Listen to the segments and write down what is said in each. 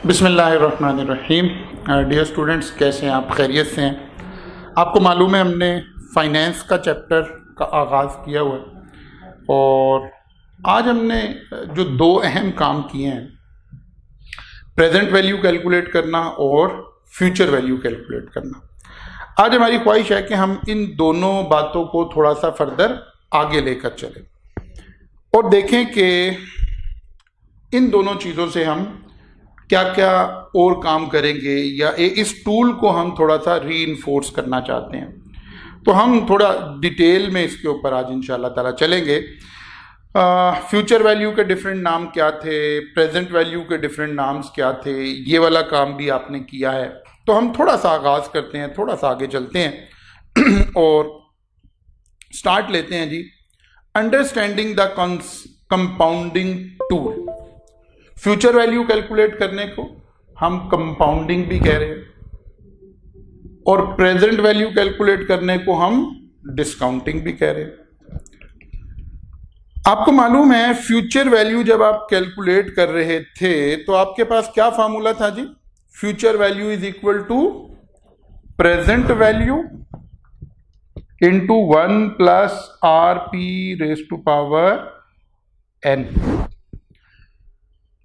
बिस्मिल्लाहिर्रहमानिर्रहीम। Dear students, कैसे हैं आप? खैरियत से हैं? आपको मालूम है हमने फाइनेंस का चैप्टर का आगाज़ किया हुआ है और आज हमने जो दो अहम काम किए हैं, प्रेजेंट वैल्यू कैलकुलेट करना और फ्यूचर वैल्यू कैलकुलेट करना। आज हमारी ख्वाहिश है कि हम इन दोनों बातों को थोड़ा सा फर्दर आगे लेकर चलें और देखें कि इन दोनों चीज़ों से हम क्या क्या और काम करेंगे या इस टूल को हम थोड़ा सा रीइंफोर्स करना चाहते हैं। तो हम थोड़ा डिटेल में इसके ऊपर आज इंशाल्लाह ताला चलेंगे। फ्यूचर वैल्यू के डिफरेंट नाम क्या थे, प्रेजेंट वैल्यू के डिफरेंट नाम्स क्या थे, ये वाला काम भी आपने किया है। तो हम थोड़ा सा आगाज़ करते हैं, थोड़ा सा आगे चलते हैं और स्टार्ट लेते हैं जी। Understanding the compounding tool. Future value calculate करने को हम कंपाउंडिंग भी कह रहे हैं और प्रेजेंट वैल्यू कैलकुलेट करने को हम डिस्काउंटिंग भी कह रहे हैं। आपको मालूम है फ्यूचर वैल्यू जब आप कैलकुलेट कर रहे थे तो आपके पास क्या फार्मूला था जी? Future value is equal to present value into 1 plus r p raise to power n।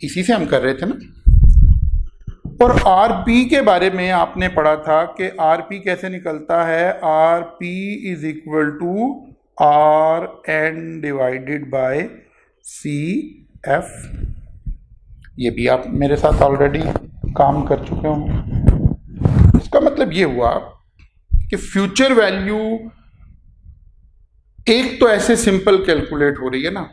इसी से हम कर रहे थे ना। और आरपी के बारे में आपने पढ़ा था कि आरपी कैसे निकलता है। RP is equal to R N divided by C F. ये भी आप मेरे साथ ऑलरेडी काम कर चुके होंगे। इसका मतलब ये हुआ कि फ्यूचर वैल्यू एक तो ऐसे सिंपल कैलकुलेट हो रही है ना,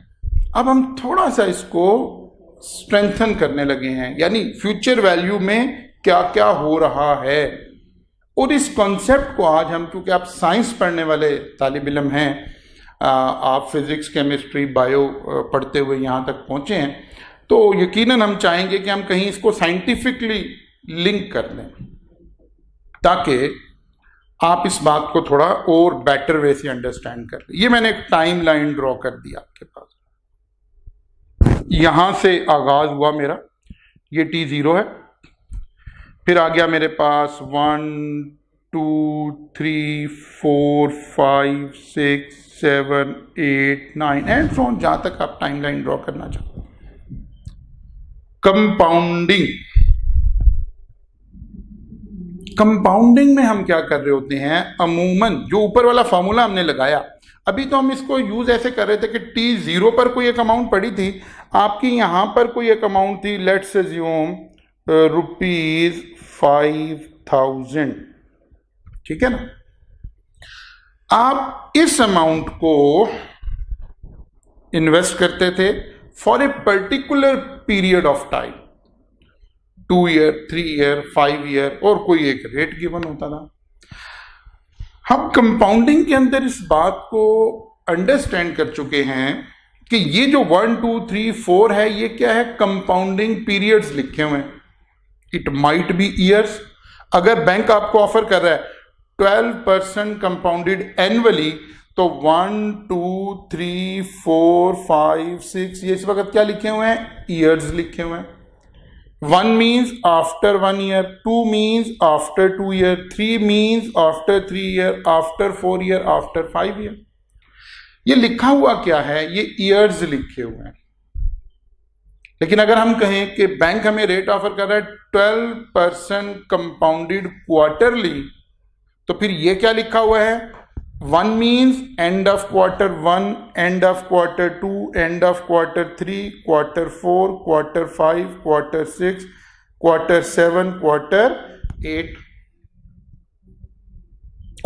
अब हम थोड़ा सा इसको स्ट्रेंथन करने लगे हैं, यानी फ्यूचर वैल्यू में क्या क्या हो रहा है। और इस कॉन्सेप्ट को आज हम, क्योंकि आप साइंस पढ़ने वाले तालिब इल्म हैं, आप फिजिक्स केमिस्ट्री बायो पढ़ते हुए यहाँ तक पहुँचे हैं, तो यकीनन हम चाहेंगे कि हम कहीं इसको साइंटिफिकली लिंक कर लें ताकि आप इस बात को थोड़ा और बेटर वे से अंडरस्टैंड कर लें। ये मैंने एक टाइम लाइन ड्रॉ कर दिया आपके पास। यहां से आगाज हुआ मेरा, ये t0 है, फिर आ गया मेरे पास 1 2 3 4 5 6 7 8 9 एंड सो ऑन, जहां तक आप टाइमलाइन ड्रॉ करना चाहो। कंपाउंडिंग में हम क्या कर रहे होते हैं, अमूमन जो ऊपर वाला फॉर्मूला हमने लगाया, अभी तो हम इसको यूज ऐसे कर रहे थे कि t0 पर कोई एक अमाउंट पड़ी थी, आपकी यहां पर कोई एक अमाउंट थी, लेट्स अज्यूम ₹5000, ठीक है ना। आप इस अमाउंट को इन्वेस्ट करते थे for a particular period of time, 2 year 3 year 5 year, और कोई एक रेट गिवन होता था। हम कंपाउंडिंग के अंदर इस बात को अंडरस्टैंड कर चुके हैं कि ये जो 1 2 3 4 है, ये क्या है, कंपाउंडिंग पीरियड्स लिखे हुए हैं। It might be years. अगर बैंक आपको ऑफर कर रहा है 12% कंपाउंडेड एनुअली, तो 1 2 3 4 5 6 ये इस वक्त क्या लिखे हुए हैं, ईयर्स लिखे हुए हैं। 1 means after 1 year, 2 means after 2 year, 3 means after 3 year, after 4 year, after 5 year। ये लिखा हुआ क्या है, ये ईयर्स लिखे हुए हैं। लेकिन अगर हम कहें कि बैंक हमें रेट ऑफर कर रहा है 12% कंपाउंडेड क्वार्टरली, तो फिर ये क्या लिखा हुआ है, 1 means end of quarter 1, end of quarter 2, end of quarter 3, quarter 4, quarter 5, quarter 6, quarter 7, quarter 8।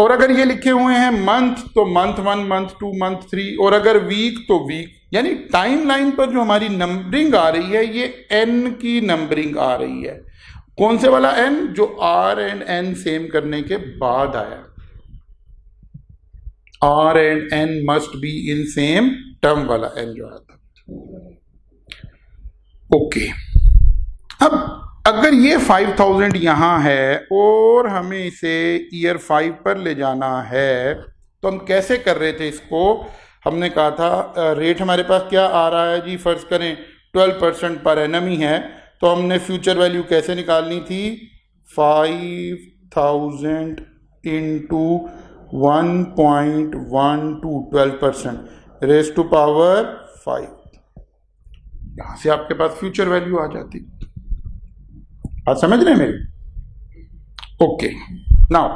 और अगर ये लिखे हुए हैं मंथ, तो मंथ 1, मंथ 2, मंथ 3, और अगर वीक तो वीक। यानी टाइमलाइन पर जो हमारी नंबरिंग आ रही है, ये एन की नंबरिंग आ रही है। कौन से वाला एन? जो आर एंड एन सेम करने के बाद आया। R and N must be in same term वाला N जो आता। ओके, अब अगर ये 5000 यहां है और हमें इसे ईयर 5 पर ले जाना है, तो हम कैसे कर रहे थे इसको? हमने कहा था रेट हमारे पास क्या आ रहा है जी, फर्ज करें 12% पर एनम ही है, तो हमने फ्यूचर वैल्यू कैसे निकालनी थी, 5000 इंटू 1.12 12% रेज टू पावर 5। यहां से आपके पास फ्यूचर वैल्यू आ जाती। बात समझ रहे हैं मेरी? ओके, नाउ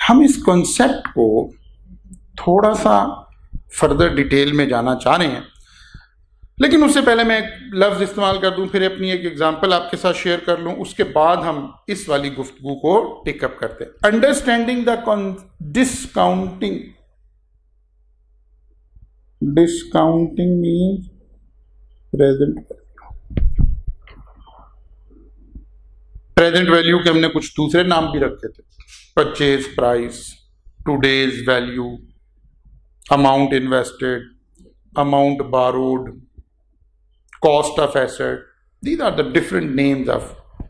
हम इस कॉन्सेप्ट को थोड़ा सा फर्दर डिटेल में जाना चाह रहे हैं, लेकिन उससे पहले मैं एक लफ्ज इस्तेमाल कर दूं, फिर अपनी एक एग्जांपल आपके साथ शेयर कर लूं, उसके बाद हम इस वाली गुफ्तगू को टेकअप करते हैं। Understanding the discounting. Discounting means present value के हमने कुछ दूसरे नाम भी रखे थे, purchase price, today's value, amount invested, amount borrowed, cost of asset. These are the different names of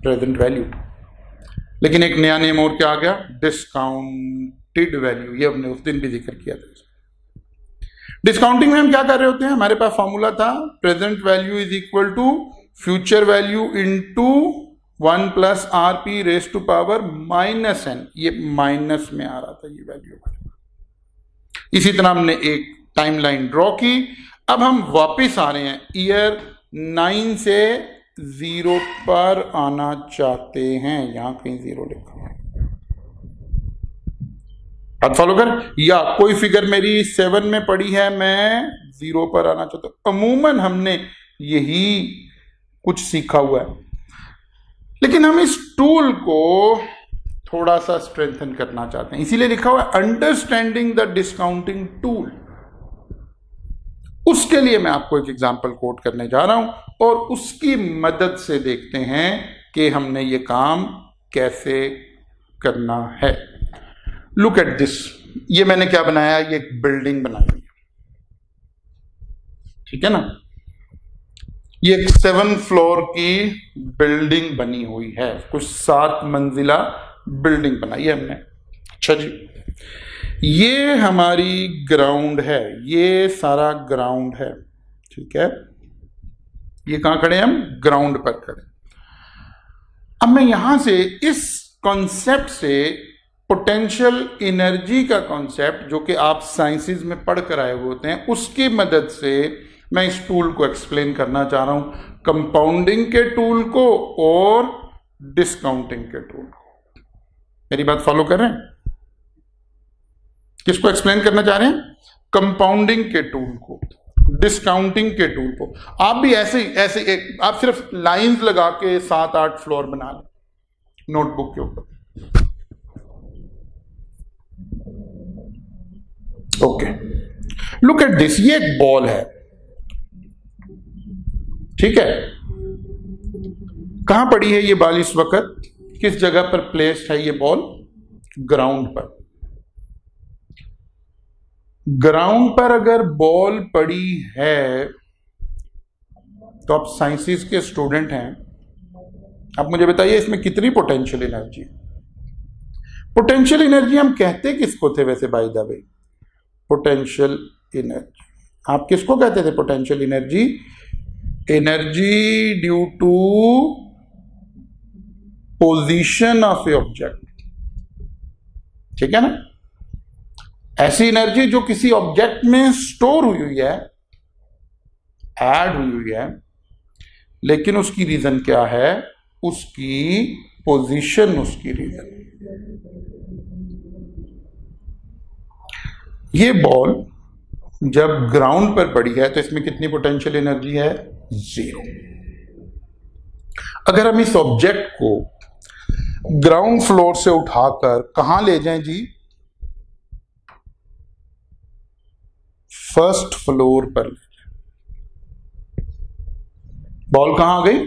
present value. लेकिन एक नया नेम और क्या आ गया, डिस्काउंटेड वैल्यू। ये हमने उस दिन भी जिक्र किया था। डिस्काउंटिंग में हम क्या कर रहे होते हैं, हमारे पास फॉर्मूला था present value is equal to future value into 1 plus RP raise to power -n। ये माइनस में आ रहा था ये वैल्यू। इसी तरह हमने एक टाइमलाइन ड्रॉ की। अब हम वापस आ रहे हैं, ईयर 9 से 0 पर आना चाहते हैं। यहां कहीं 0 लिखा है, बात फॉलो कर। या कोई फिगर मेरी 7 में पड़ी है, मैं 0 पर आना चाहता हूं। अमूमन हमने यही कुछ सीखा हुआ है, लेकिन हम इस टूल को थोड़ा सा स्ट्रेंथन करना चाहते हैं, इसीलिए लिखा हुआ है अंडरस्टैंडिंग द डिस्काउंटिंग टूल। उसके लिए मैं आपको एक एग्जांपल कोट करने जा रहा हूं और उसकी मदद से देखते हैं कि हमने ये काम कैसे करना है। Look at this. ये मैंने क्या बनाया, ये एक बिल्डिंग बनाई है, ठीक है ना। ये एक 7 फ्लोर की बिल्डिंग बनी हुई है, कुछ 7 मंजिला बिल्डिंग बनाई है हमने। अच्छा जी, ये हमारी ग्राउंड है, ये सारा ग्राउंड है, ठीक है। ये कहां खड़े हैं हम, ग्राउंड पर खड़े। अब मैं यहां से इस कॉन्सेप्ट से पोटेंशियल एनर्जी का कॉन्सेप्ट, जो कि आप साइंसेस में पढ़ कर आए हुए होते हैं, उसकी मदद से मैं इस टूल को एक्सप्लेन करना चाह रहा हूं, कंपाउंडिंग के टूल को और डिस्काउंटिंग के टूल को। मेरी बात फॉलो कर रहे हैं? किसको एक्सप्लेन करना चाह रहे हैं, कंपाउंडिंग के टूल को, डिस्काउंटिंग के टूल को। आप भी ऐसे एक आप सिर्फ लाइंस लगा के 7-8 फ्लोर बना लें नोटबुक के ऊपर। Okay, look at this. ये एक बॉल है, ठीक है। कहां पड़ी है ये बॉल इस वक्त, किस जगह पर प्लेस्ड है ये बॉल, ग्राउंड पर। ग्राउंड पर अगर बॉल पड़ी है तो आप साइंसेस के स्टूडेंट हैं, आप मुझे बताइए इसमें कितनी पोटेंशियल एनर्जी। पोटेंशियल एनर्जी हम कहते किसको थे वैसे, by the way, potential energy आप किसको कहते थे, potential energy, energy due to position of a object, ठीक है ना। ऐसी एनर्जी जो किसी ऑब्जेक्ट में स्टोर हुई है, ऐड हुई है, लेकिन उसकी रीजन क्या है, उसकी पोजीशन, उसकी रीजन। ये बॉल जब ग्राउंड पर पड़ी है तो इसमें कितनी पोटेंशियल एनर्जी है, 0। अगर हम इस ऑब्जेक्ट को ग्राउंड फ्लोर से उठाकर कहां ले जाएं जी, फर्स्ट फ्लोर पर ले जाएं। बॉल कहां आ गई,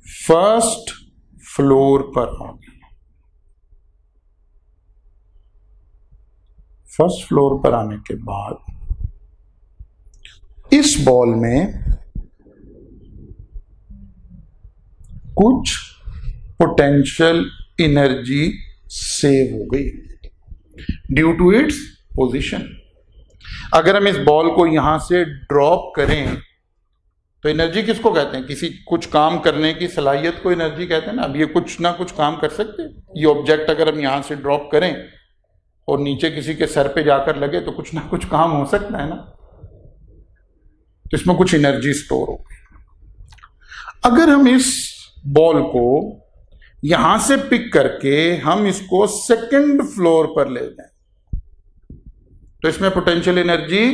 फर्स्ट फ्लोर पर आ गई। फर्स्ट फ्लोर पर आने के बाद इस बॉल में कुछ पोटेंशियल एनर्जी सेव हो गई ड्यू टू इट्स पोजीशन। अगर हम इस बॉल को यहां से ड्रॉप करें तो एनर्जी किसको कहते हैं? किसी कुछ काम करने की सलाहियत को एनर्जी कहते हैं ना। अब ये कुछ ना कुछ काम कर सकते हैं। ये ऑब्जेक्ट अगर हम यहां से ड्रॉप करें और नीचे किसी के सर पे जाकर लगे तो कुछ ना कुछ काम हो सकता है ना। तो इसमें कुछ एनर्जी स्टोर हो गई। अगर हम इस बॉल को यहां से पिक करके हम इसको सेकंड फ्लोर पर ले जाएं तो इसमें पोटेंशियल एनर्जी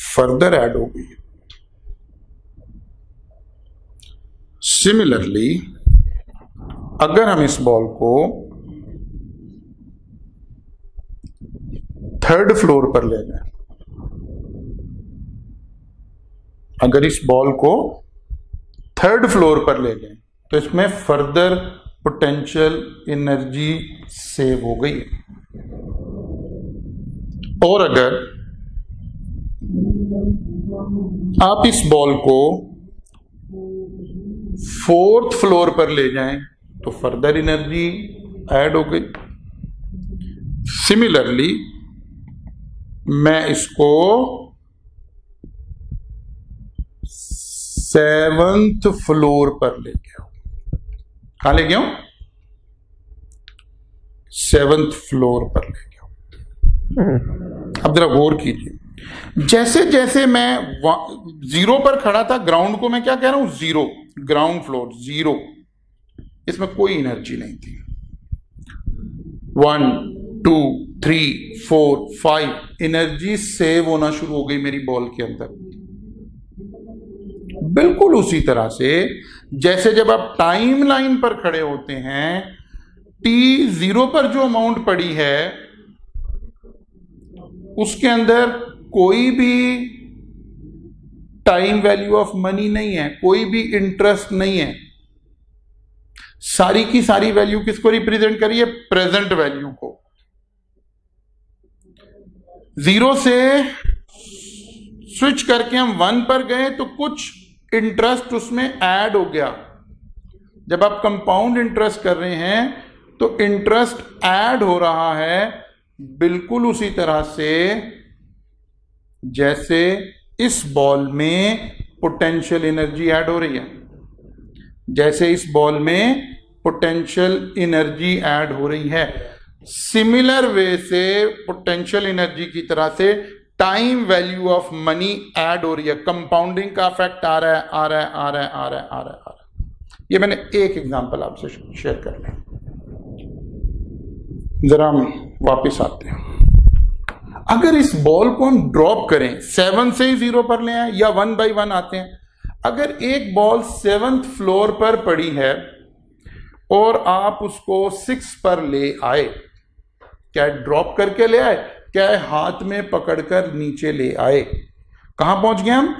फर्दर ऐड हो गई। सिमिलरली अगर हम इस बॉल को थर्ड फ्लोर पर ले जाएं, अगर इस बॉल को थर्ड फ्लोर पर ले जाएं तो इसमें फर्दर पोटेंशियल एनर्जी सेव हो गई। और अगर आप इस बॉल को फोर्थ फ्लोर पर ले जाएं तो फर्दर एनर्जी ऐड हो गई। सिमिलरली मैं इसको सेवंथ फ्लोर पर ले गया हूं। कहां ले गया हूं? सेवंथ फ्लोर पर ले गया हूं। अब जरा गौर कीजिए, जैसे जैसे मैं जीरो पर खड़ा था, ग्राउंड को मैं क्या कह रहा हूं? जीरो, ग्राउंड फ्लोर जीरो, इसमें कोई एनर्जी नहीं थी। 1 2 3 4 5 एनर्जी सेव होना शुरू हो गई मेरी बॉल के अंदर। बिल्कुल उसी तरह से जैसे जब आप टाइम लाइन पर खड़े होते हैं, t0 पर जो अमाउंट पड़ी है उसके अंदर कोई भी टाइम वैल्यू ऑफ मनी नहीं है, कोई भी इंटरेस्ट नहीं है। सारी की सारी वैल्यू किसको रिप्रेजेंट करिए? प्रेजेंट वैल्यू को। जीरो से स्विच करके हम 1 पर गए तो कुछ इंटरेस्ट उसमें ऐड हो गया। जब आप कंपाउंड इंटरेस्ट कर रहे हैं तो इंटरेस्ट ऐड हो रहा है, बिल्कुल उसी तरह से जैसे इस बॉल में पोटेंशियल एनर्जी ऐड हो रही है। जैसे इस बॉल में पोटेंशियल एनर्जी ऐड हो रही है, सिमिलर वे से पोटेंशियल एनर्जी की तरह से time value of money add हो रही है। कंपाउंडिंग का इफेक्ट आ रहा है, आ रहा है, आ रहा है, आ रहा है, आ रहा है, आ रहा है। ये मैंने एक एग्जांपल आपसे शेयर कर लिया। जरा हम वापस आते हैं। अगर इस बॉल को हम ड्रॉप करें, 7 से ही 0 पर ले आए या 1 by 1 आते हैं। अगर एक बॉल 7th फ्लोर पर पड़ी है और आप उसको 6 पर ले आए, क्या ड्रॉप करके ले आए? क्या हाथ में पकड़कर नीचे ले आए? कहां पहुंच गए हम?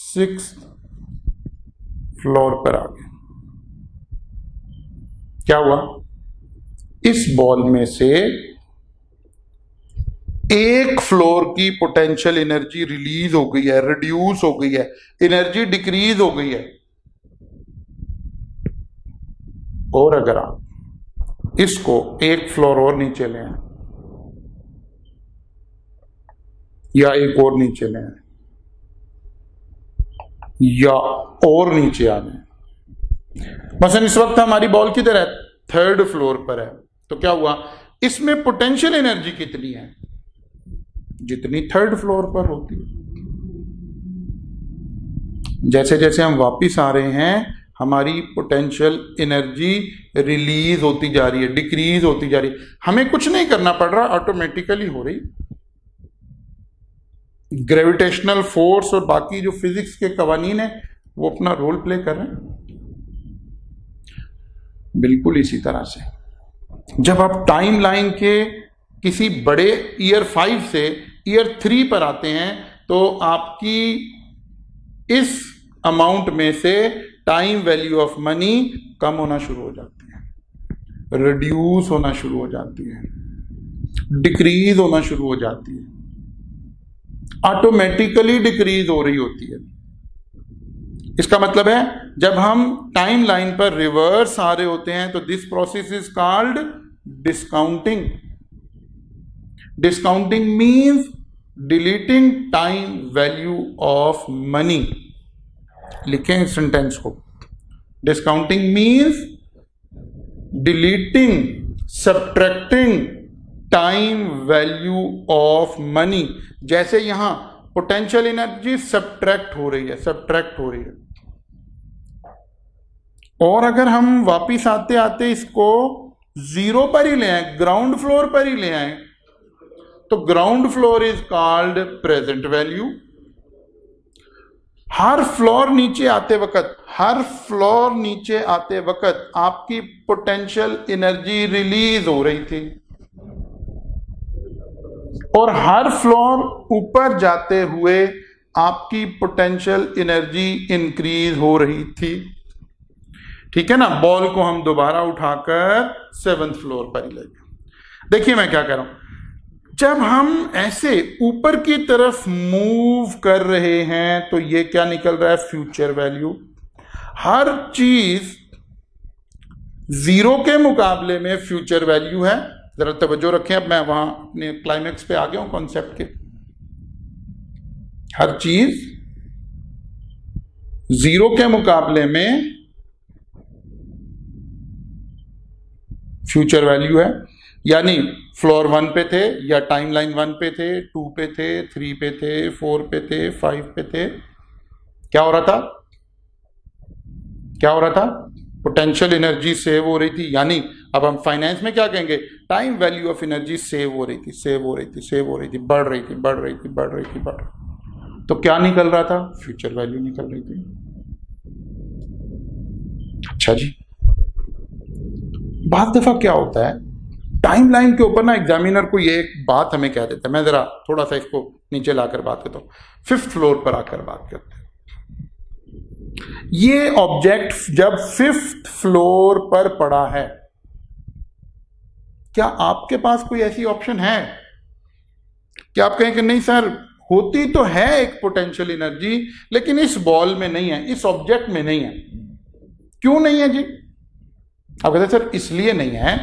6th फ्लोर पर आ गए। क्या हुआ? इस बॉल में से एक फ्लोर की पोटेंशियल एनर्जी रिलीज हो गई है, रिड्यूस हो गई है, एनर्जी डिक्रीज हो गई है। और अगर आप इसको एक फ्लोर और नीचे ले आए या एक और नीचे ले आए या और नीचे आ जाए, मसलन इस वक्त हमारी बॉल किधर है? 3rd फ्लोर पर है। तो क्या हुआ? इसमें पोटेंशियल एनर्जी कितनी है? जितनी 3rd फ्लोर पर होती है। जैसे जैसे हम वापिस आ रहे हैं, हमारी पोटेंशियल एनर्जी रिलीज होती जा रही है, डिक्रीज होती जा रही है। हमें कुछ नहीं करना पड़ रहा, ऑटोमेटिकली हो रही। ग्रेविटेशनल फोर्स और बाकी जो फिजिक्स के कवानीन है वो अपना रोल प्ले कर रहे हैं। बिल्कुल इसी तरह से जब आप टाइम लाइन के किसी बड़े ईयर 5 से ईयर 3 पर आते हैं तो आपकी इस अमाउंट में से टाइम वैल्यू ऑफ मनी कम होना शुरू हो जाती है, रिड्यूस होना शुरू हो जाती है, डिक्रीज होना शुरू हो जाती है, ऑटोमेटिकली डिक्रीज हो रही होती है। इसका मतलब है जब हम टाइम लाइन पर रिवर्स आ रहे होते हैं तो this process is called discounting. Discounting means deleting time value of money. लिखें इस सेंटेंस को। Discounting means deleting, subtracting time value of money. जैसे यहां पोटेंशियल एनर्जी सब्ट्रैक्ट हो रही है। और अगर हम वापिस आते आते इसको जीरो पर ही ले आए, ग्राउंड फ्लोर पर ही ले आए, तो ground floor is called present value. Her floor नीचे आते वक्त आपकी पोटेंशियल एनर्जी रिलीज हो रही थी, और हर फ्लोर ऊपर जाते हुए आपकी पोटेंशियल एनर्जी इंक्रीज हो रही थी। ठीक है ना। बॉल को हम दोबारा उठाकर 7th फ्लोर पर ही ले गए। देखिए मैं क्या कह रहा हूं, जब हम ऐसे ऊपर की तरफ मूव कर रहे हैं तो ये क्या निकल रहा है, फ्यूचर वैल्यू। हर चीज जीरो के मुकाबले में फ्यूचर वैल्यू है। जरा तवज्जो रखें, अब मैं वहां अपने क्लाइमेक्स पे आ गया हूं कॉन्सेप्ट के। हर चीज जीरो के मुकाबले में फ्यूचर वैल्यू है। यानी फ्लोर 1 पे थे या टाइमलाइन 1 पे थे, 2 पे थे, 3 पे थे, 4 पे थे, 5 पे थे, क्या हो रहा था, पोटेंशियल एनर्जी सेव हो रही थी। यानी अब हम फाइनेंस में क्या कहेंगे, time value of energy save हो रही थी, बढ़ रही थी। तो क्या निकल रहा था, फ्यूचर वैल्यू निकल रही थी। अच्छा जी, बहुत दफा क्या होता है, टाइमलाइन के ऊपर ना एग्जामिनर को ये एक बात हमें कह देता है। मैं जरा थोड़ा सा इसको नीचे लाकर बात करता हूं, 5th फ्लोर पर आकर बात करते हैं। ये ऑब्जेक्ट जब 5th फ्लोर पर पड़ा है, क्या आपके पास कोई ऐसी ऑप्शन है कि आप कहें कि नहीं सर, होती तो है एक पोटेंशियल एनर्जी, लेकिन इस बॉल में नहीं है, इस ऑब्जेक्ट में नहीं है। क्यों नहीं है जी? आप कहते हैं सर इसलिए नहीं है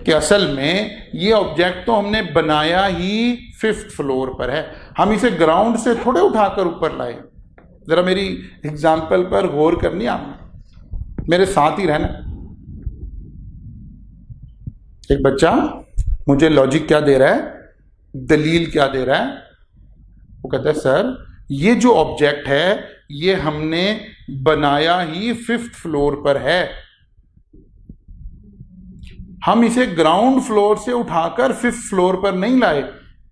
कि असल में ये ऑब्जेक्ट तो हमने बनाया ही 5th फ्लोर पर है, हम इसे ग्राउंड से थोड़े उठाकर ऊपर लाए। जरा मेरी एग्जाम्पल पर गौर करनी, आपने मेरे साथ ही रहना। एक बच्चा मुझे लॉजिक क्या दे रहा है, दलील क्या दे रहा है। वो कहता है सर ये जो ऑब्जेक्ट है ये हमने बनाया ही 5th फ्लोर पर है, हम इसे ग्राउंड फ्लोर से उठाकर 5th फ्लोर पर नहीं लाए,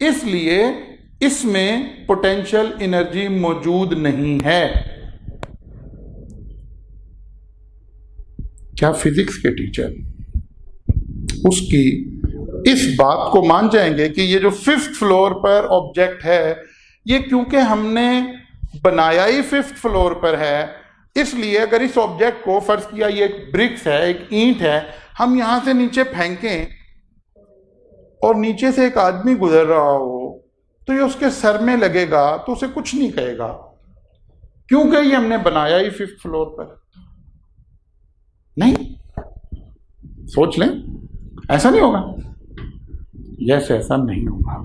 इसलिए इसमें पोटेंशियल एनर्जी मौजूद नहीं है। क्या फिजिक्स के टीचर उसकी इस बात को मान जाएंगे कि ये जो 5th फ्लोर पर ऑब्जेक्ट है, ये क्योंकि हमने बनाया ही 5th फ्लोर पर है, इसलिए अगर इस ऑब्जेक्ट को, फर्ज किया ये एक ब्रिक्स है, एक ईंट है, हम यहां से नीचे फेंकें और नीचे से एक आदमी गुजर रहा हो तो ये उसके सर में लगेगा तो उसे कुछ नहीं कहेगा, क्योंकि ये हमने बनाया ही 5th फ्लोर पर। नहीं, सोच लें, ऐसा नहीं होगा। यस, ऐसा नहीं होगा।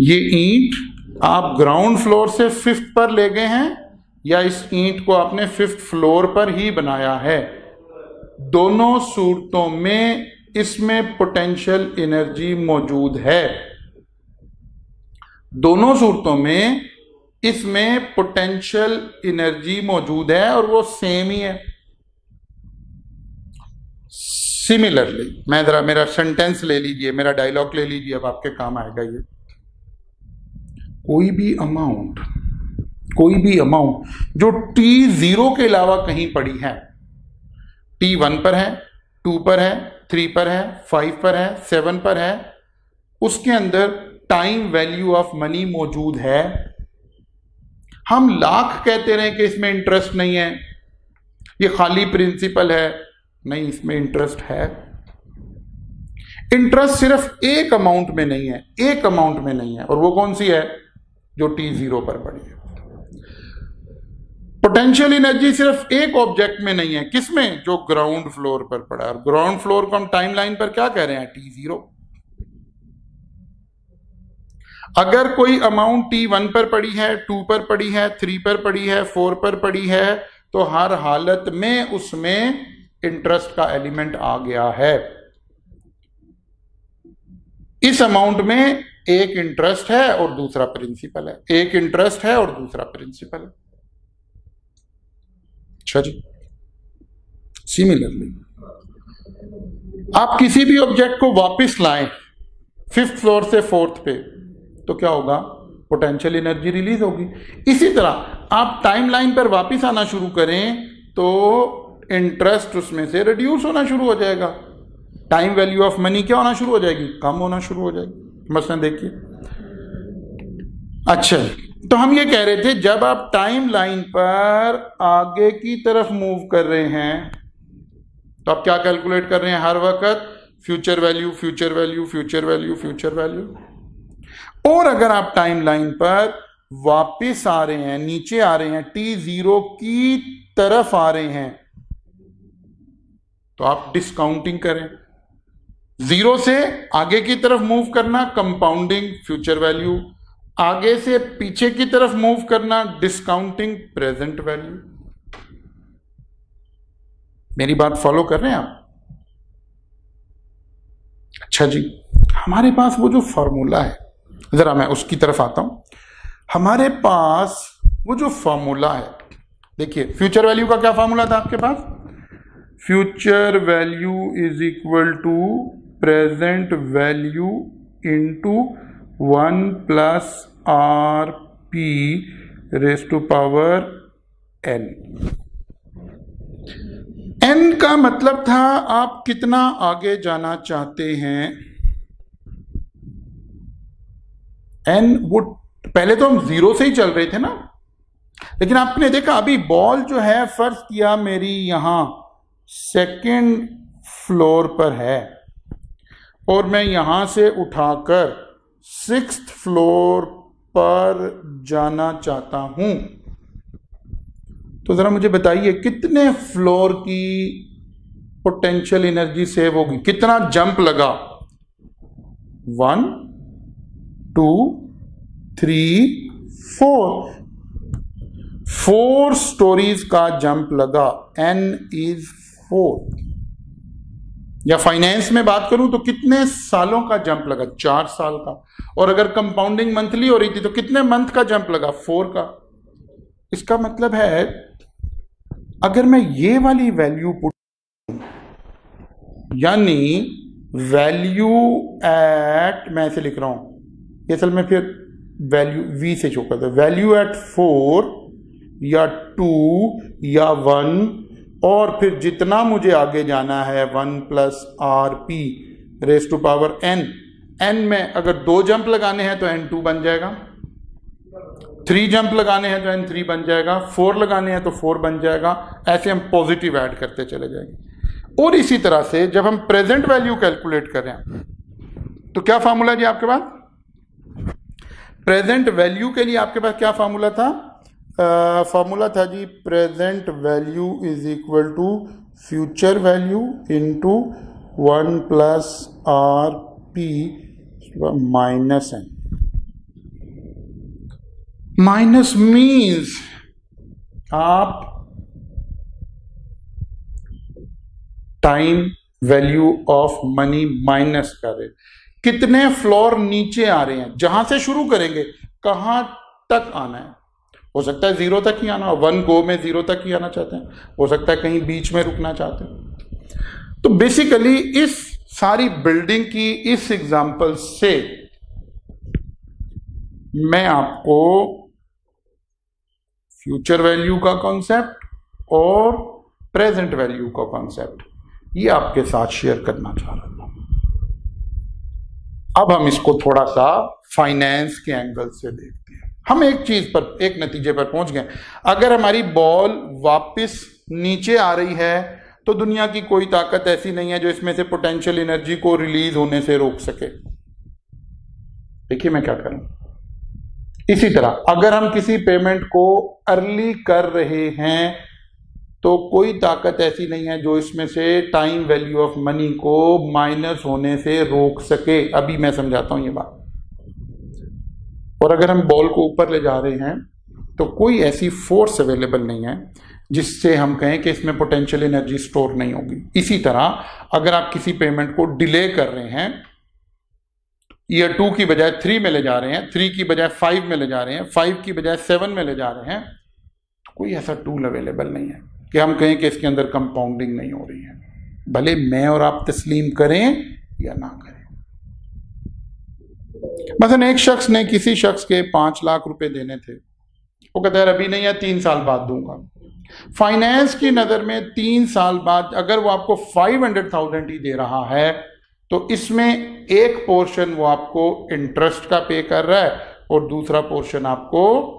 ये ईंट आप ग्राउंड फ्लोर से 5th पर ले गए हैं या इस ईंट को आपने 5th फ्लोर पर ही बनाया है, दोनों सूरतों में इसमें पोटेंशियल एनर्जी मौजूद है। दोनों सूरतों में इसमें पोटेंशियल एनर्जी मौजूद है और वो सेम ही है। सिमिलरली, मैं जरा मेरा सेंटेंस ले लीजिए, मेरा डायलॉग ले लीजिए, अब आपके काम आएगा ये। कोई भी अमाउंट जो t0 के अलावा कहीं पड़ी है, t1 पर है, 2 पर है, 3 पर है, 5 पर है, 7 पर है, उसके अंदर टाइम वैल्यू ऑफ मनी मौजूद है। हम लाख कहते रहे कि इसमें इंटरेस्ट नहीं है, ये खाली प्रिंसिपल है, नहीं, इसमें इंटरेस्ट है। इंटरेस्ट सिर्फ एक अमाउंट में नहीं है, और वो कौन सी है, जो t0 पर पड़ी है। पोटेंशियल एनर्जी सिर्फ एक ऑब्जेक्ट में नहीं है, किसमें, जो ग्राउंड फ्लोर पर पड़ा है। और ग्राउंड फ्लोर को हम टाइमलाइन पर क्या कह रहे हैं, t0। अगर कोई अमाउंट T1 पर पड़ी है, 2 पर पड़ी है, 3 पर पड़ी है, 4 पर पड़ी है, तो हर हालत में उसमें इंटरेस्ट का एलिमेंट आ गया है। इस अमाउंट में एक इंटरेस्ट है और दूसरा प्रिंसिपल है, एक इंटरेस्ट है और दूसरा प्रिंसिपल है। अच्छा जी, सिमिलरली आप किसी भी ऑब्जेक्ट को वापस लाएं 5th फ्लोर से 4th पे, तो क्या होगा? पोटेंशियल एनर्जी रिलीज होगी। इसी तरह आप टाइमलाइन पर वापस आना शुरू करें तो इंटरेस्ट उसमें से रिड्यूस होना शुरू हो जाएगा, टाइम वैल्यू ऑफ मनी क्या होना शुरू हो जाएगी? कम होना शुरू हो जाएगी। मसलन देखिए, अच्छा तो हम ये कह रहे थे जब आप टाइम लाइन पर आगे की तरफ मूव कर रहे हैं तो आप क्या कैलकुलेट कर रहे हैं? हर वक्त future value, future value, future value, future value. और अगर आप टाइम लाइन पर वापिस आ रहे हैं, नीचे आ रहे हैं, T0 की तरफ आ रहे हैं, तो आप डिस्काउंटिंग करें। 0 से आगे की तरफ मूव करना कंपाउंडिंग फ्यूचर वैल्यू, आगे से पीछे की तरफ मूव करना डिस्काउंटिंग प्रेजेंट वैल्यू। मेरी बात फॉलो कर रहे हैं आप? अच्छा जी, हमारे पास वो जो फॉर्मूला है, जरा मैं उसकी तरफ आता हूं। हमारे पास वो जो फॉर्मूला है, देखिए फ्यूचर वैल्यू का क्या फॉर्मूला था आपके पास? Future value is equal to present value into 1 plus RP raise to power n। n का मतलब था आप कितना आगे जाना चाहते हैं। n वो पहले तो हम 0 से ही चल रहे थे ना, लेकिन आपने देखा अभी बॉल जो है, फर्ज किया मेरी यहां 2nd फ्लोर पर है और मैं यहां से उठाकर 6th फ्लोर पर जाना चाहता हूं, तो जरा मुझे बताइए कितने फ्लोर की पोटेंशियल एनर्जी सेव होगी? कितना जंप लगा? 1 2 3 4 स्टोरीज का जंप लगा। n is 4। या फाइनेंस में बात करूं तो कितने सालों का जंप लगा? 4 साल का। और अगर कंपाउंडिंग मंथली हो रही थी तो कितने मंथ का जंप लगा? 4 का। इसका मतलब है अगर मैं ये वाली वैल्यू पुट, यानी वैल्यू एट, मैं ऐसे लिख रहा हूं, ये असल में फिर वैल्यू v से शो करता है, वैल्यू एट 4 या 2 या 1, और फिर जितना मुझे आगे जाना है 1 plus RP raise to power n। n में अगर 2 जंप लगाने हैं तो n2 बन जाएगा, 3 जंप लगाने हैं तो n3 बन जाएगा, 4 लगाने हैं तो 4 बन जाएगा। ऐसे हम पॉजिटिव ऐड करते चले जाएंगे। और इसी तरह से जब हम प्रेजेंट वैल्यू कैलकुलेट कर रहे हैं तो क्या फार्मूला जी आपके पास? प्रेजेंट वैल्यू के लिए आपके पास क्या फार्मूला था? फार्मूला था जी present value is equal to future value into 1 plus RP minus n। Minus means आप time value of money minus कर रहे, कितने फ्लोर नीचे आ रहे हैं, जहां से शुरू करेंगे कहां तक आना है। हो सकता है 0 तक ही आना, 1 गो में 0 तक ही आना चाहते हैं, हो सकता है कहीं बीच में रुकना चाहते हैं। तो बेसिकली इस सारी बिल्डिंग की इस एग्जांपल से मैं आपको फ्यूचर वैल्यू का कॉन्सेप्ट और प्रेजेंट वैल्यू का कॉन्सेप्ट ये आपके साथ शेयर करना चाह रहा था। अब हम इसको थोड़ा सा फाइनेंस के एंगल से देखते हैं। हम एक चीज पर, एक नतीजे पर पहुंच गए, अगर हमारी बॉल वापस नीचे आ रही है तो दुनिया की कोई ताकत ऐसी नहीं है जो इसमें से पोटेंशियल एनर्जी को रिलीज होने से रोक सके। देखिए मैं क्या करूं। इसी तरह अगर हम किसी पेमेंट को अर्ली कर रहे हैं तो कोई ताकत ऐसी नहीं है जो इसमें से टाइम वैल्यू ऑफ मनी को माइनस होने से रोक सके। अभी मैं समझाता हूं ये बात। और अगर हम बॉल को ऊपर ले जा रहे हैं तो कोई ऐसी फोर्स अवेलेबल नहीं है जिससे हम कहें कि इसमें पोटेंशियल एनर्जी स्टोर नहीं होगी। इसी तरह अगर आप किसी पेमेंट को डिले कर रहे हैं, ईयर 2 की बजाय 3 में ले जा रहे हैं, 3 की बजाय 5 में ले जा रहे हैं, 5 की बजाय 7 में ले जा रहे हैं, तो कोई ऐसा टूल अवेलेबल नहीं है कि हम कहें कि इसके अंदर कंपाउंडिंग नहीं हो रही है, भले मैं और आप तस्लीम करें या ना करें। मसलन एक शख्स ने किसी शख्स के 5 लाख रुपए देने थे, वो कहता है अभी नहीं है, 3 साल बाद दूंगा। फाइनेंस की नजर में 3 साल बाद अगर वो आपको 500,000 ही दे रहा है तो इसमें एक पोर्शन वो आपको इंटरेस्ट का पे कर रहा है और दूसरा पोर्शन आपको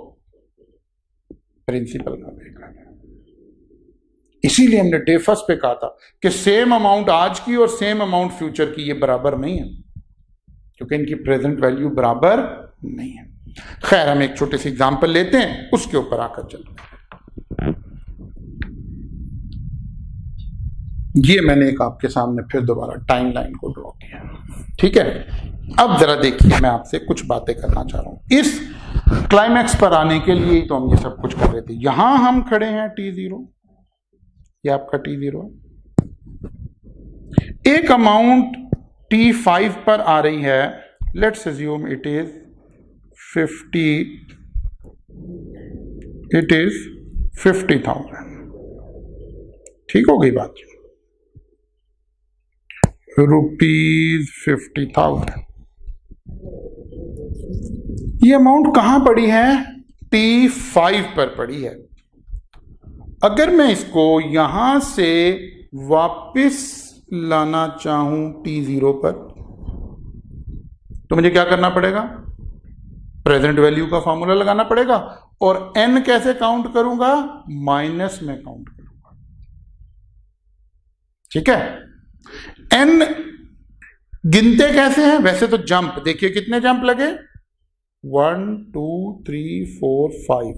प्रिंसिपल का पे कर रहा है। इसीलिए हमने डे फर्स्ट पे कहा था कि सेम अमाउंट आज की और सेम अमाउंट फ्यूचर की ये बराबर नहीं है, क्योंकि इनकी प्रेजेंट वैल्यू बराबर नहीं है। खैर, हम एक छोटे से एग्जांपल लेते हैं, उसके ऊपर आकर चलते हैं। ये मैंने एक आपके सामने फिर दोबारा टाइमलाइन को ड्रॉ किया, ठीक है। अब जरा देखिए, मैं आपसे कुछ बातें करना चाह रहा हूं। इस क्लाइमैक्स पर आने के लिए ही तो हम ये सब कुछ कर रहे थे। यहां हम खड़े हैं T0, ये आपका T0 है। एक अमाउंट T5 पर आ रही है, लेट्स अज्यूम इट इज 50,000। ठीक हो गई बात, ₹50,000। ये अमाउंट कहां पड़ी है? T5 पर पड़ी है। अगर मैं इसको यहां से वापस लाना चाहूं T0 पर, तो मुझे क्या करना पड़ेगा? प्रेजेंट वैल्यू का फॉर्मूला लगाना पड़ेगा। और n कैसे काउंट करूंगा? माइनस में काउंट करूंगा, ठीक है। n गिनते कैसे हैं? वैसे तो जंप, देखिए कितने जंप लगे, 1 2 3 4 5।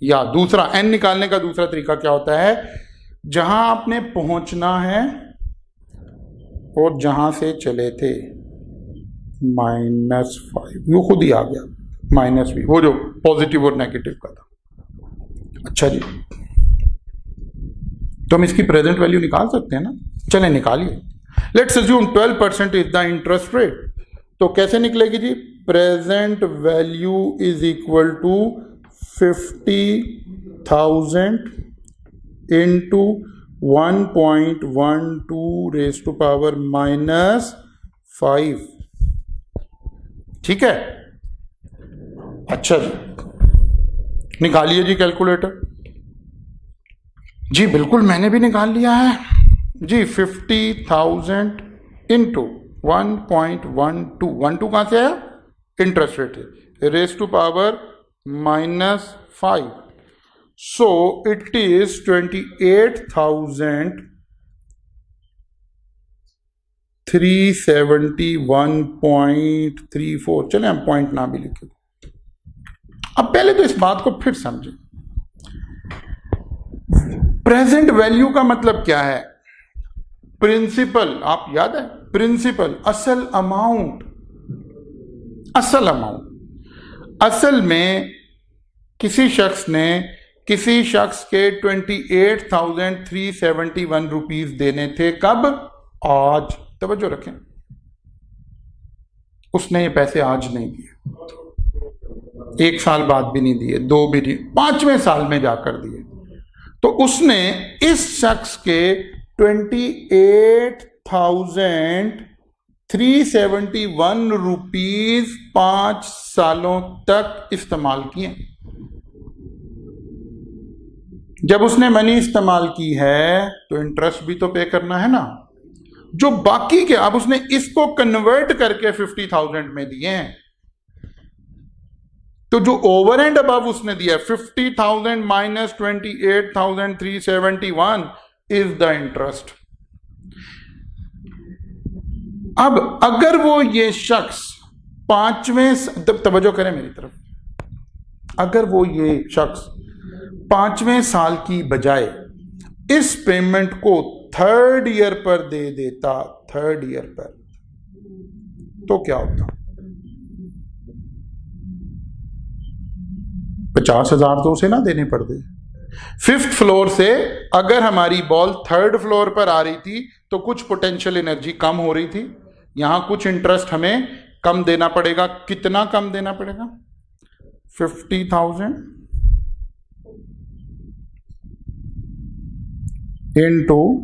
या दूसरा n निकालने का दूसरा तरीका क्या होता है? जहां आपने पहुंचना है और जहां से चले थे -5, वो खुद ही आ गया -v, वो जो पॉजिटिव और नेगेटिव का था। अच्छा जी, तो हम इसकी प्रेजेंट वैल्यू निकाल सकते हैं ना? चलें निकालिए। Let's assume 12% is the interest rate. तो कैसे निकलेगी जी? Present value is equal to 50,000 into 1.12 raise to power -5, ठीक है। अच्छा जी, निकालिए जी कैलकुलेटर। जी बिल्कुल, मैंने भी निकाल लिया है जी। 50,000 इंटू 1.12 कहां से आया? इंटरेस्ट रेट है, raise to power -5, so it is 28,371.34। चले हम पॉइंट ना भी लिखे। अब पहले तो इस बात को फिर समझें। प्रेजेंट वैल्यू का मतलब क्या है? प्रिंसिपल, आप याद है? प्रिंसिपल, असल अमाउंट। असल अमाउंट, असल में किसी शख्स ने किसी शख्स के 28,371 रुपीज देने थे। कब? आज। तवज्जो रखें, उसने ये पैसे आज नहीं दिए, 1 साल बाद भी नहीं दिए, 2 भी नहीं, 5वें साल में जाकर दिए। तो उसने इस शख्स के 28,371 रुपीज 5 सालों तक इस्तेमाल किए। जब उसने मनी इस्तेमाल की है तो इंटरेस्ट भी तो पे करना है ना। जो बाकी के, अब उसने इसको कन्वर्ट करके 50,000 में दिए हैं, तो जो ओवर एंड अबव उसने दिया 50,000 माइनस 28,371 इज द इंटरेस्ट। अब अगर वो ये शख्स 5वें, तवज्जो करें मेरी तरफ, अगर वो ये शख्स 5वें साल की बजाय इस पेमेंट को 3rd ईयर पर दे देता, 3rd ईयर पर, तो क्या होता? 50,000 तो उसे ना देने पड़ते। 5th फ्लोर से अगर हमारी बॉल 3rd फ्लोर पर आ रही थी तो कुछ पोटेंशियल एनर्जी कम हो रही थी, यहां कुछ इंटरेस्ट हमें कम देना पड़ेगा। कितना कम देना पड़ेगा? 50,000 इंटू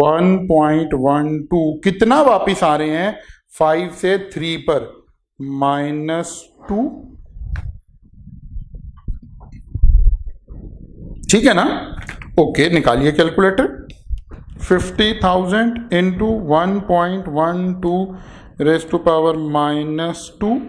1.12, कितना वापिस आ रहे हैं? 5 से 3 पर -2, ठीक है ना? ओके, निकालिए calculator. 50,000 into 1.12 raise to power -2,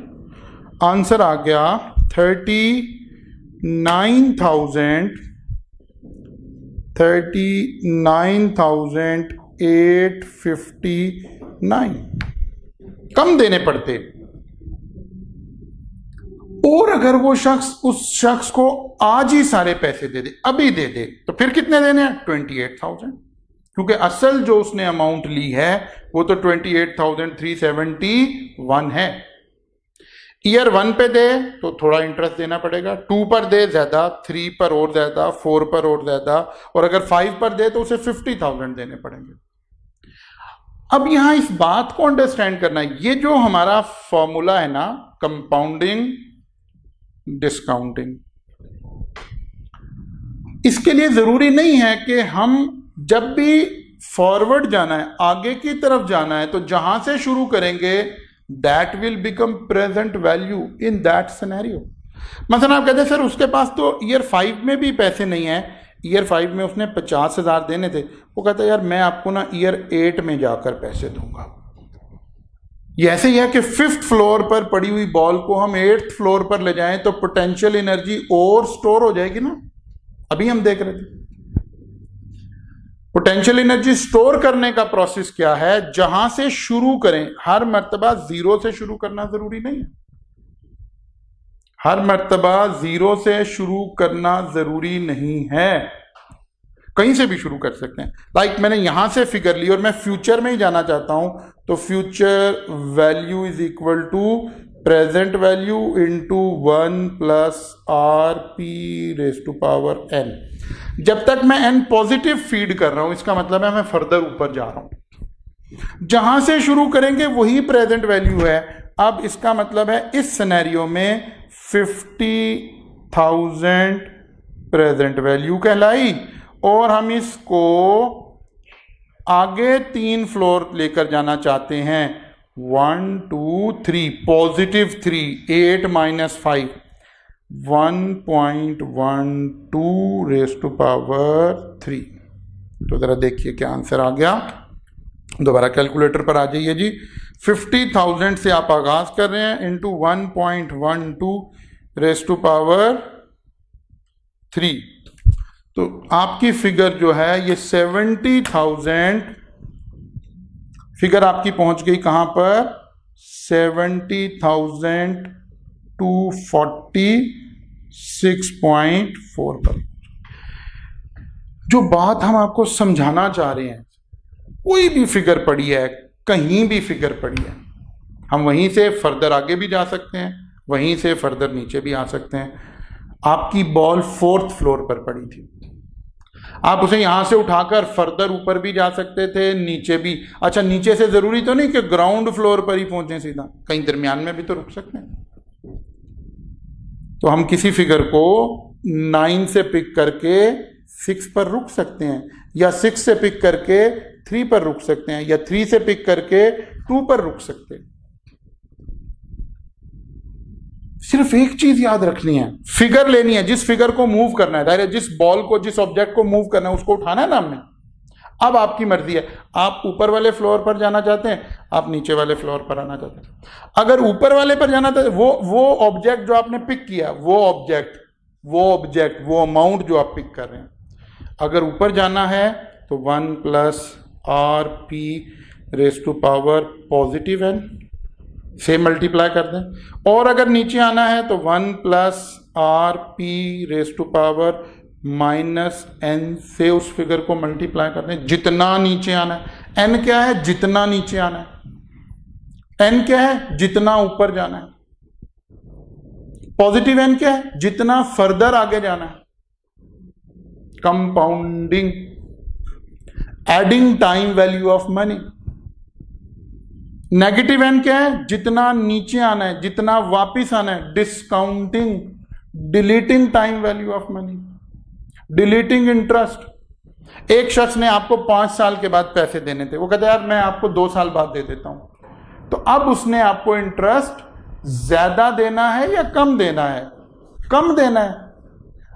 answer आ गया 39,859। कम देने पड़ते। और अगर वो शख्स उस शख्स को आज ही सारे पैसे दे दे, अभी दे दे, तो फिर कितने देने हैं? 28,000, क्योंकि असल जो उसने अमाउंट ली है वो तो 28,371 है। ईयर 1 पे दे तो थोड़ा इंटरेस्ट देना पड़ेगा, 2 पर दे ज्यादा, 3 पर और ज्यादा, 4 पर और ज्यादा, और अगर 5 पर दे तो उसे 50,000 देने पड़ेंगे। अब यहां इस बात को अंडरस्टैंड करना है, ये जो हमारा फॉर्मूला है ना, कंपाउंडिंग डिस्काउंटिंग, इसके लिए जरूरी नहीं है कि हम जब भी फॉरवर्ड जाना है, आगे की तरफ जाना है, तो जहां से शुरू करेंगे that will become present value in that scenario. मतलब आप कहते हैं सर उसके पास तो ईयर 5 में भी पैसे नहीं है, ईयर 5 में उसने 50,000 देने थे, वो कहता है यार मैं आपको ना ईयर 8 में जाकर पैसे दूंगा। ये ऐसे ही है कि 5th फ्लोर पर पड़ी हुई बॉल को हम 8th फ्लोर पर ले जाएं तो पोटेंशियल एनर्जी और स्टोर हो जाएगी ना। अभी हम देख रहे थे पोटेंशियल एनर्जी स्टोर करने का प्रोसेस क्या है, जहां से शुरू करें, हर मर्तबा 0 से शुरू करना जरूरी नहीं है, हर मर्तबा 0 से शुरू करना जरूरी नहीं है, कहीं से भी शुरू कर सकते हैं। लाइक मैंने यहां से फिगर ली और मैं फ्यूचर में ही जाना चाहता हूं, तो future value is equal to present value into 1 plus RP raise to power n। जब तक मैं n पॉजिटिव फीड कर रहा हूं, इसका मतलब है मैं फर्दर ऊपर जा रहा हूं, जहां से शुरू करेंगे वही प्रेजेंट वैल्यू है। अब इसका मतलब है इस सिनेरियो में 50,000 प्रेजेंट वैल्यू कहलाई, और हम इसको आगे 3 फ्लोर लेकर जाना चाहते हैं, 1 2 3, positive 3, 8 minus 5, 1.12 raise to power 3। तो जरा देखिए क्या आंसर आ गया। दोबारा कैलकुलेटर पर आ जाइए जी। 50,000 से आप आगाज कर रहे हैं, इंटू 1.12 रेज़ टू पावर 3, तो आपकी फिगर जो है ये 70,000 फिगर आपकी पहुंच गई कहां पर? 70,246.4 पर। जो बात हम आपको समझाना चाह रहे हैं, कोई भी फिगर पड़ी है, कहीं भी फिगर पड़ी है, हम वहीं से फर्दर आगे भी जा सकते हैं, वहीं से फर्दर नीचे भी आ सकते हैं। आपकी बॉल 4th फ्लोर पर पड़ी थी, आप उसे यहां से उठाकर फर्दर ऊपर भी जा सकते थे, नीचे भी। अच्छा, नीचे से जरूरी तो नहीं कि ग्राउंड फ्लोर पर ही पहुंचे सीधा, कहीं दरमियान में भी तो रुक सकते हैं। तो हम किसी फिगर को 9 से पिक करके 6 पर रुक सकते हैं, या 6 से पिक करके 3 पर रुक सकते हैं, या 3 से पिक करके 2 पर रुक सकते हैं। सिर्फ एक चीज याद रखनी है, फिगर लेनी है, जिस फिगर को मूव करना है, दायरे जिस बॉल को, जिस ऑब्जेक्ट को मूव करना है उसको उठाना है ना हमने। अब आपकी मर्जी है, आप ऊपर वाले फ्लोर पर जाना चाहते हैं, आप नीचे वाले फ्लोर पर आना चाहते हैं। अगर ऊपर वाले पर जाना था, वो ऑब्जेक्ट जो आपने पिक किया, वो ऑब्जेक्ट वो अमाउंट जो आप पिक कर रहे हैं, अगर ऊपर जाना है तो 1 plus RP raise to power positive n से मल्टीप्लाई कर दें, और अगर नीचे आना है तो 1 plus RP raise to power minus n से उस फिगर को मल्टीप्लाई कर दें, जितना नीचे आना है। n क्या है? जितना नीचे आना है। n क्या है? जितना ऊपर जाना है। पॉजिटिव एन क्या है? जितना फर्दर आगे जाना है, compounding, adding time value of money. Negative n क्या है? जितना नीचे आना है, जितना वापिस आना है, discounting, deleting time value of money, deleting interest. एक शख्स ने आपको 5 साल के बाद पैसे देने थे, वो कहता है यार मैं आपको 2 साल बाद दे देता हूं, तो अब उसने आपको इंटरेस्ट ज्यादा देना है या कम देना है? कम देना है।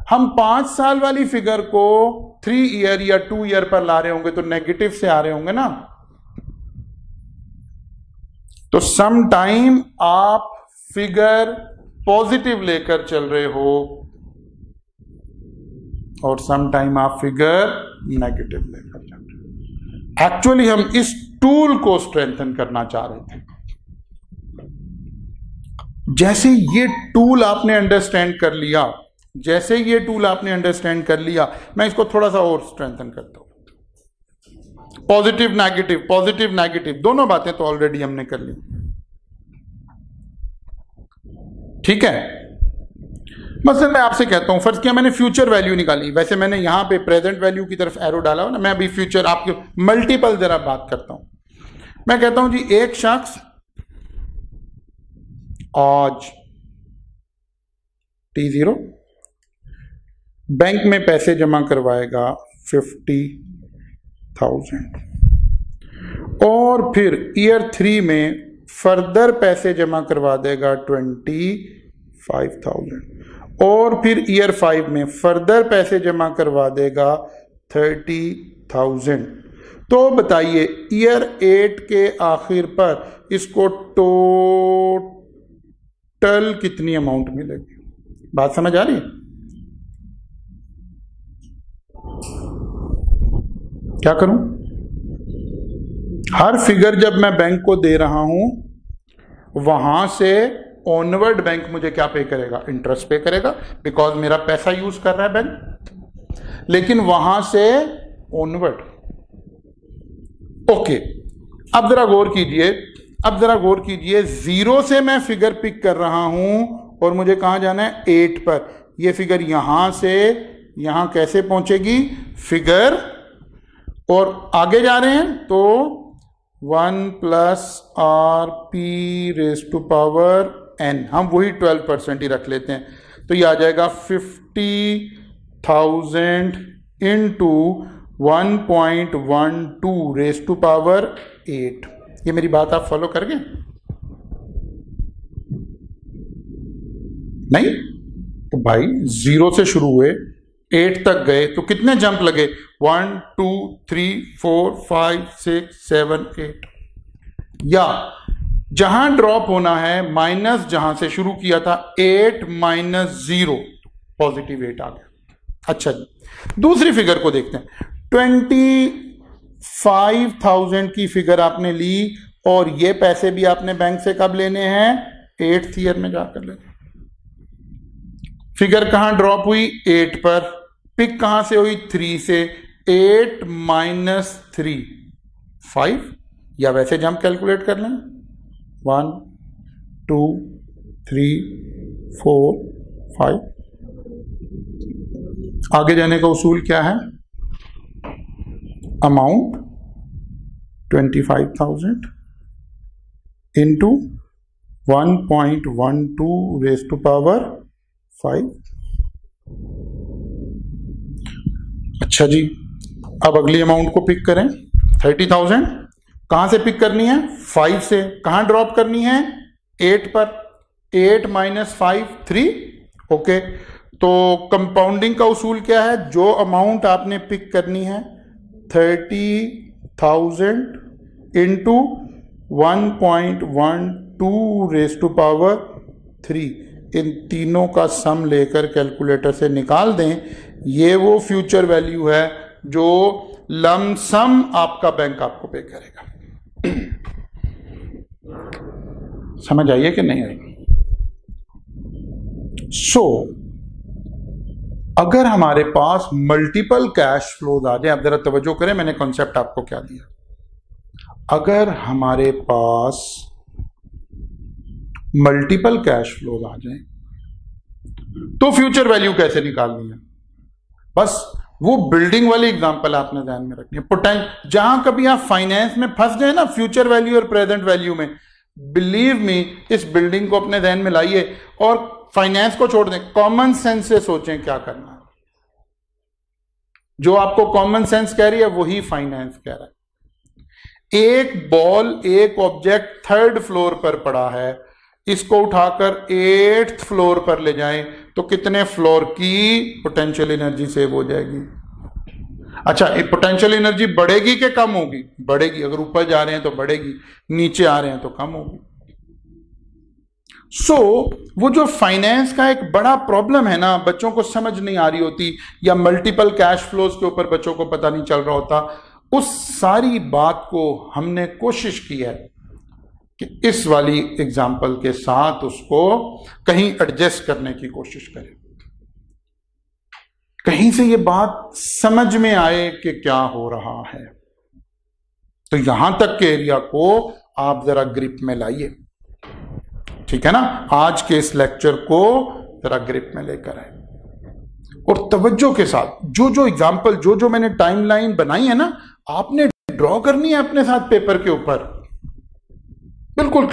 हम 5 साल वाली फिगर को 3 ईयर या 2 ईयर पर ला रहे होंगे तो नेगेटिव से आ रहे होंगे ना। तो सम टाइम आप फिगर पॉजिटिव लेकर चल रहे हो और सम टाइम आप फिगर नेगेटिव लेकर चल रहे हो। एक्चुअली हम इस टूल को स्ट्रेंथन करना चाह रहे थे। जैसे ये टूल आपने अंडरस्टैंड कर लिया, जैसे ये टूल आपने अंडरस्टैंड कर लिया, मैं इसको थोड़ा सा और स्ट्रेंथन करता हूं। पॉजिटिव नेगेटिव दोनों बातें तो ऑलरेडी हमने कर ली, ठीक है। मसलन मैं आपसे कहता हूं, फर्ज किया मैंने फ्यूचर वैल्यू निकाली, वैसे मैंने यहां पे प्रेजेंट वैल्यू की तरफ एरो डाला हो ना, मैं अभी फ्यूचर आपके मल्टीपल जरा बात करता हूं। मैं कहता हूं जी एक शख्स आज T0 बैंक में पैसे जमा करवाएगा 50,000 और फिर ईयर 3 में फर्दर पैसे जमा करवा देगा 25,000 और फिर ईयर 5 में फर्दर पैसे जमा करवा देगा 30,000। तो बताइए ईयर 8 के आखिर पर इसको टोटल कितनी अमाउंट मिलेगी? बात समझ आ रही है? क्या करूं? हर फिगर जब मैं बैंक को दे रहा हूं, वहां से ऑनवर्ड बैंक मुझे क्या पे करेगा? इंटरेस्ट पे करेगा, बिकॉज मेरा पैसा यूज कर रहा है बैंक। लेकिन वहां से ऑनवर्ड, ओके। अब जरा गौर कीजिए, 0 से मैं फिगर पिक कर रहा हूं और मुझे कहां जाना है? 8 पर। यह फिगर यहां से यहां कैसे पहुंचेगी? फिगर, और आगे जा रहे हैं तो 1 + RP⁻n, हम वही 12% ही रख लेते हैं, तो ये आ जाएगा 50,000 इंटू 1.12⁸ ये मेरी बात आप फॉलो कर गए? नहीं तो भाई 0 से शुरू हुए 8 तक गए तो कितने जंप लगे? 1 2 3 4 5 6 7 8। या जहां ड्रॉप होना है माइनस, जहां से शुरू किया था 8 - 0 पॉजिटिव 8 आ गया। अच्छा जी, दूसरी फिगर को देखते हैं। 25,000 की फिगर आपने ली और ये पैसे भी आपने बैंक से कब लेने हैं? 8th ईयर में जाकर लेने। फिगर कहां ड्रॉप हुई? 8 पर। पिक कहां से हुई? 3 से। 8 - 3 5, या वैसे जंप कैलकुलेट कर लें, 1 2 3 4 5। आगे जाने का उसूल क्या है? अमाउंट 25,000 इंटू 1.12⁵ अच्छा जी, अब अगली अमाउंट को पिक करें। 30,000 कहां से पिक करनी है? 5 से। कहां ड्रॉप करनी है? 8 पर। 8 - 5 3। ओके, तो कंपाउंडिंग का उसूल क्या है? जो अमाउंट आपने पिक करनी है 30,000 इंटू 1.12⁵, इन तीनों का सम लेकर कैलकुलेटर से निकाल दें। ये वो फ्यूचर वैल्यू है जो लमसम आपका बैंक आपको पे करेगा। समझ आइए कि नहीं आई? अगर हमारे पास मल्टीपल कैश फ्लोज आ जाए, आप जरा तवज्जो करें, मैंने कॉन्सेप्ट आपको क्या दिया। अगर हमारे पास मल्टीपल कैश फ्लोज आ जाए तो फ्यूचर वैल्यू कैसे निकालनी है, बस वो बिल्डिंग वाली एग्जांपल आपने ध्यान में रखनी है। जहां कभी आप फाइनेंस में फंस गए ना, फ्यूचर वैल्यू और प्रेजेंट वैल्यू में, बिलीव मी, इस बिल्डिंग को अपने ध्यान में लाइए और फाइनेंस को छोड़ दें, कॉमन सेंस से सोचें क्या करना है। जो आपको कॉमन सेंस कह रही है वही फाइनेंस कह रहा है। एक बॉल, एक ऑब्जेक्ट 3rd फ्लोर पर पड़ा है, इसको उठाकर 8th फ्लोर पर ले जाएं तो कितने फ्लोर की पोटेंशियल एनर्जी सेव हो जाएगी? अच्छा, पोटेंशियल एनर्जी बढ़ेगी कि कम होगी? बढ़ेगी। अगर ऊपर जा रहे हैं तो बढ़ेगी, नीचे आ रहे हैं तो कम होगी। वो जो फाइनेंस का एक बड़ा प्रॉब्लम है ना, बच्चों को समझ नहीं आ रही होती, या मल्टीपल कैश फ्लोज के ऊपर बच्चों को पता नहीं चल रहा होता, उस सारी बात को हमने कोशिश की है कि इस वाली एग्जाम्पल के साथ उसको कहीं एडजस्ट करने की कोशिश करें, कहीं से ये बात समझ में आए कि क्या हो रहा है। तो यहां तक के एरिया को आप जरा ग्रिप में लाइए, ठीक है ना? आज के इस लेक्चर को जरा ग्रिप में लेकर आए और तवज्जो के साथ जो एग्जाम्पल, जो मैंने टाइमलाइन बनाई है ना, आपने ड्रॉ करनी है अपने साथ पेपर के ऊपर, बिल्कुल